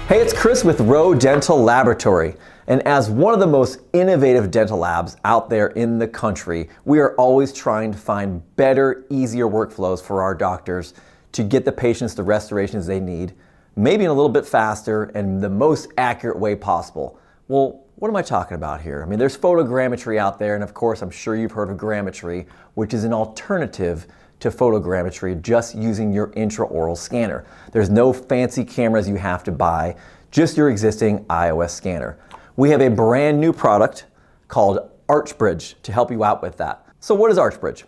Hey, it's Chris with ROE Dental Laboratory. And as one of the most innovative dental labs out there in the country, we are always trying to find better, easier workflows for our doctors to get the patients the restorations they need, maybe in a little bit faster and the most accurate way possible. Well, what am I talking about here? I mean, there's photogrammetry out there, and of course, I'm sure you've heard of grammetry, which is an alternative to photogrammetry, just using your intraoral scanner. There's no fancy cameras you have to buy, just your existing iOS scanner. We have a brand new product called ArchBridge to help you out with that. So what is ArchBridge?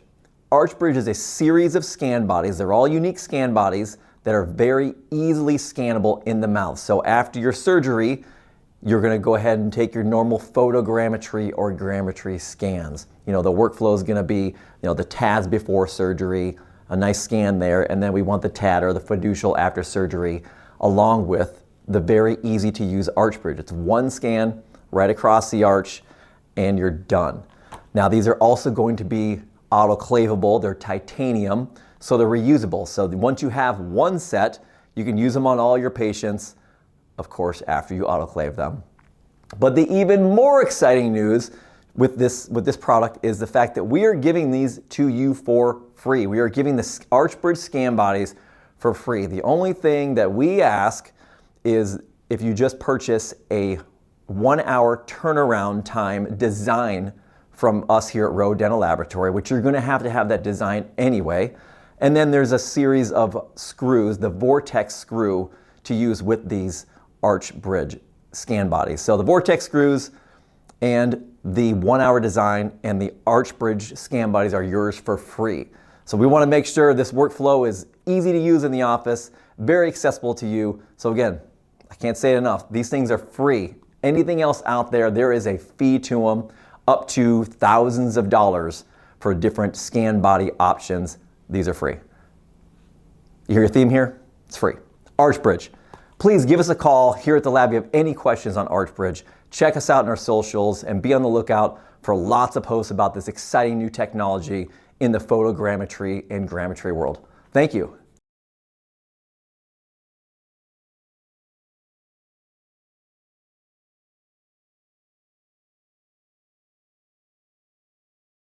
ArchBridge is a series of scan bodies. They're all unique scan bodies that are very easily scannable in the mouth. So after your surgery, you're going to go ahead and take your normal photogrammetry or grammetry scans. You know, the workflow is going to be, the TADs before surgery, a nice scan there, and then we want the TAD or the fiducial after surgery, along with the very easy to use ArchBridge. It's one scan right across the arch and you're done. Now these are also going to be autoclavable. They're titanium, so they're reusable. So once you have one set, you can use them on all your patients, of course, after you autoclave them. But the even more exciting news with this product is the fact that we are giving these to you for free. We are giving the ArchBridge scan bodies for free. The only thing that we ask is if you just purchase a 1-hour turnaround time design from us here at ROE Dental Laboratory, which you're going to have that design anyway. And then there's a series of screws, the Vortex screw, to use with these ArchBridge scan bodies. So the Vortex screws and the 1-hour design and the ArchBridge scan bodies are yours for free. So we want to make sure this workflow is easy to use in the office, very accessible to you. So again, I can't say it enough, these things are free. Anything else out there, there is a fee to them, up to thousands of dollars for different scan body options. These are free. You hear your theme here? It's free. ArchBridge. Please give us a call here at the lab if you have any questions on ArchBridge. Check us out in our socials and be on the lookout for lots of posts about this exciting new technology in the photogrammetry and grammetry world. Thank you.